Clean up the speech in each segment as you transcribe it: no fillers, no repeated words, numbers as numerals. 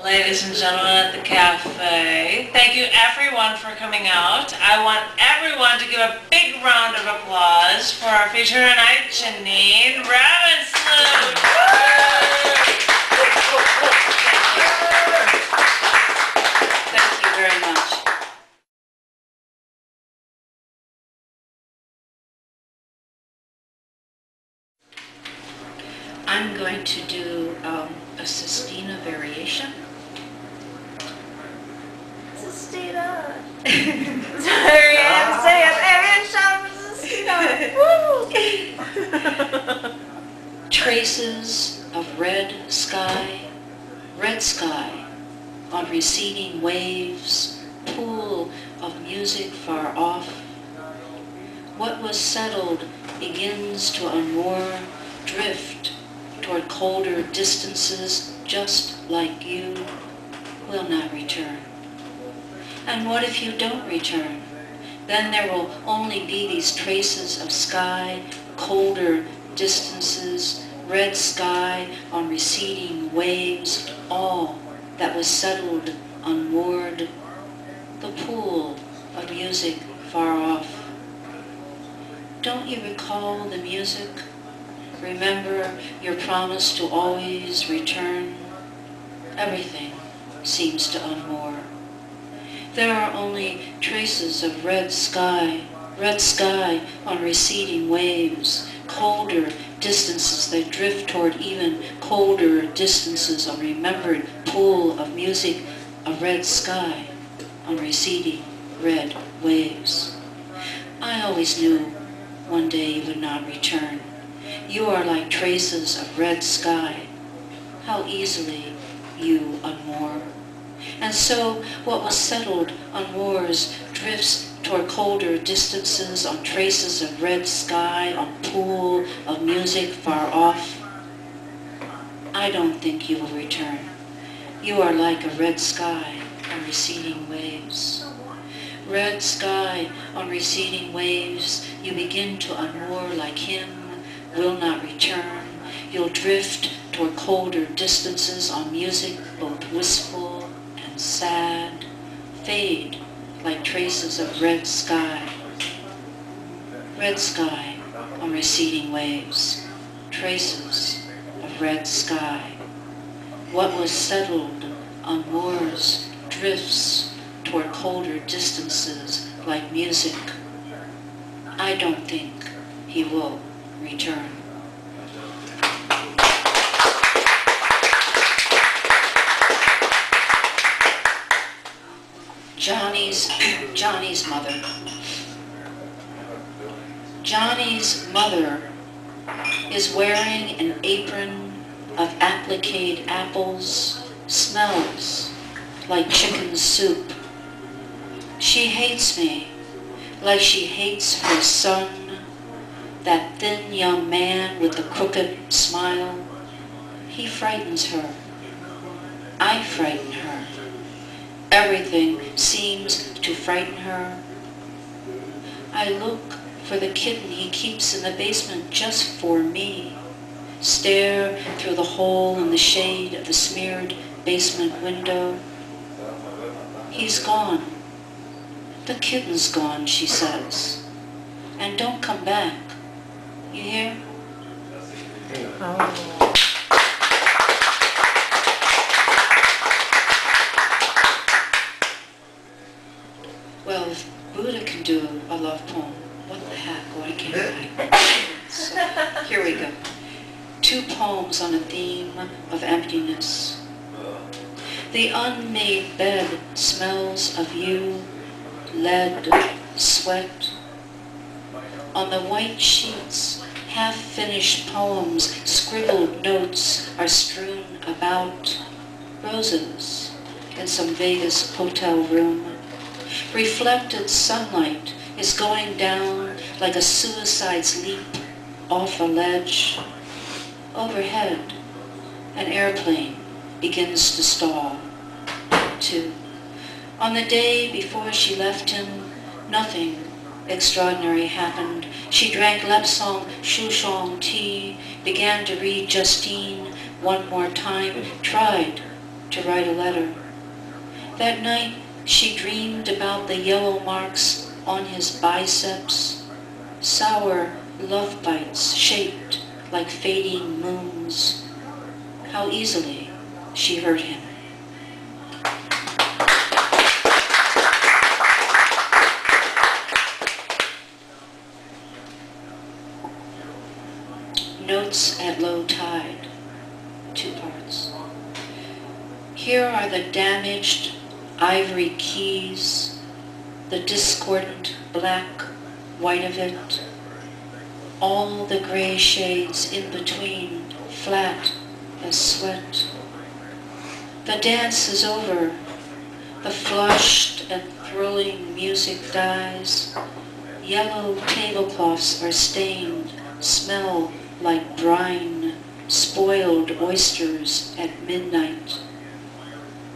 ladies and gentlemen at the cafe. Thank you everyone for coming out. I want everyone to give a big round of applause for our feature tonight, Jenene Ravesloot. Thank you very much. I'm going to do a sestina variation. Sestina. Sorry, I have to say it. Sestina. Woo! Traces of red sky on receding waves, pool of music far off. What was settled begins to unmoor, drift toward colder distances, just like you will not return. And what if you don't return? Then there will only be these traces of sky, colder distances, red sky on receding waves, all that was settled, unmoored, the pool of music far off. Don't you recall the music? Remember your promise to always return? Everything seems to unmoor. There are only traces of red sky on receding waves, colder distances that drift toward even colder distances, a remembered pool of music, a red sky on receding red waves. I always knew one day you would not return. You are like traces of red sky. How easily you unmoor. And so what was settled unmoors, drifts toward colder distances on traces of red sky, on pool of music far off. I don't think you will return. You are like a red sky on receding waves. Red sky on receding waves, you begin to unmoor like him, will not return. You'll drift toward colder distances on music, both wistful and sad, fade like traces of red sky. Red sky on receding waves, traces of red sky. What was settled unmoors, drifts toward colder distances like music. I don't think he will return. Johnny's mother. Johnny's mother is wearing an apron of appliqued apples, smells like chicken soup. She hates me like she hates her son, that thin young man with the crooked smile. He frightens her. I frighten her. Everything seems to frighten her. I look for the kitten he keeps in the basement just for me. Stare through the hole in the shade of the smeared basement window. He's gone. The kitten's gone, she says. And don't come back. You hear? Oh. Well, if Buddha can do a love poem, what the heck, why can't I? So, here we go. 2 poems on a theme of emptiness. The unmade bed smells of you, lead, sweat. On the white sheets, half-finished poems, scribbled notes are strewn about. Roses in some Vegas hotel room. Reflected sunlight is going down like a suicide's leap off a ledge. Overhead, an airplane begins to stall. 2. On the day before she left him, nothing extraordinary happened. She drank Lepsong Shouchong tea, began to read Justine one more time, tried to write a letter. That night, she dreamed about the yellow marks on his biceps, sour love bites shaped like fading moons. How easily she hurt him. Notes at low tide, 2 parts. Here are the damaged ivory keys, the discordant black, white of it, all the gray shades in between, flat as sweat. The dance is over, the flushed and thrilling music dies, yellow tablecloths are stained, smell like brine, spoiled oysters at midnight.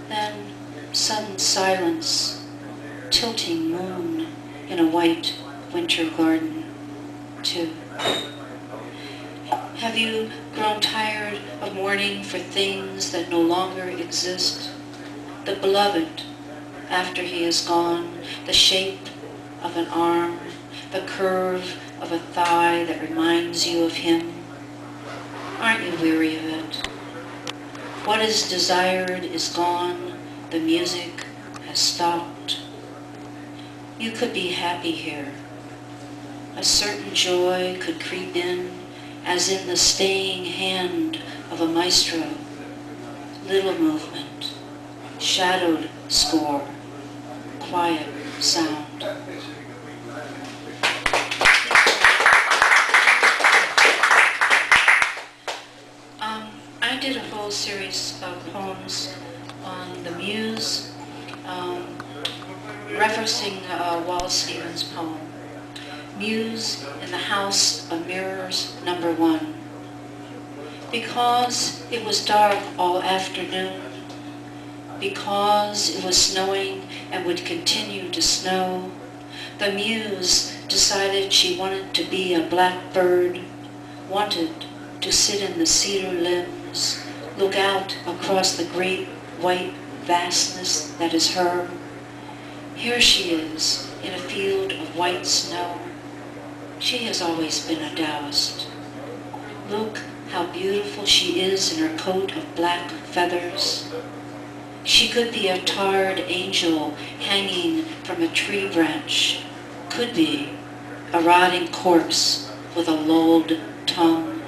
Then sudden silence, tilting moon in a white winter garden, too. Have you grown tired of mourning for things that no longer exist? The beloved, after he is gone, the shape of an arm, the curve of a thigh that reminds you of him. Aren't you weary of it? What is desired is gone, the music has stopped. You could be happy here. A certain joy could creep in, as in the staying hand of a maestro. Little movement, shadowed score, quiet sound. I did a whole series of poems on the Muse, referencing Wallace Stevens' poem, Muse in the House of Mirrors, #1. Because it was dark all afternoon, because it was snowing and would continue to snow, the Muse decided she wanted to be a blackbird, wanted to sit in the cedar limbs, look out across the great white vastness that is her. Here she is, in a field of white snow. She has always been a Taoist. Look how beautiful she is in her coat of black feathers. She could be a tarred angel hanging from a tree branch, could be a rotting corpse with a lolled tongue.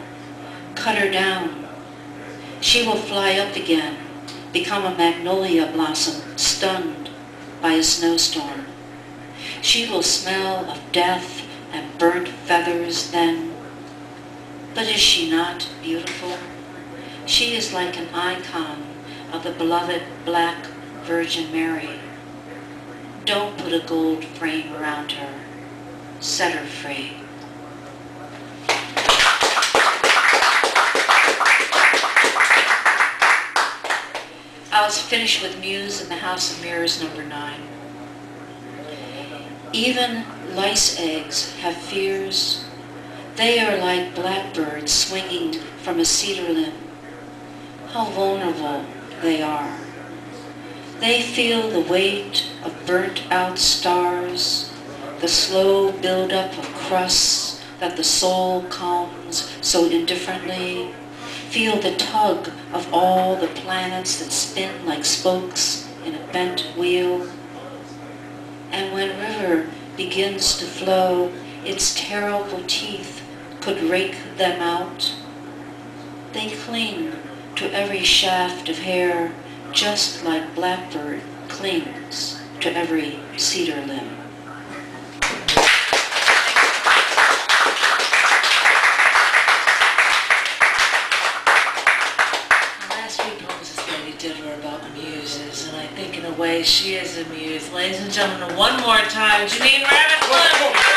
Cut her down. She will fly up again, become a magnolia blossom stunned by a snowstorm. She will smell of death and burnt feathers then. But is she not beautiful? She is like an icon of the beloved Black Virgin Mary. Don't put a gold frame around her. Set her free. I was finished with Muse in the House of Mirrors, #9. Even lice eggs have fears. They are like blackbirds swinging from a cedar limb. How vulnerable they are. They feel the weight of burnt-out stars, the slow build-up of crusts that the soul calms so indifferently, feel the tug of all the planets that spin like spokes in a bent wheel. And when river begins to flow, its terrible teeth could rake them out. They cling to every shaft of hair, just like blackbird clings to every cedar limb. Did were about muses, and I think in a way she is a muse. Ladies and gentlemen, one more time, Jenene Ravesloot!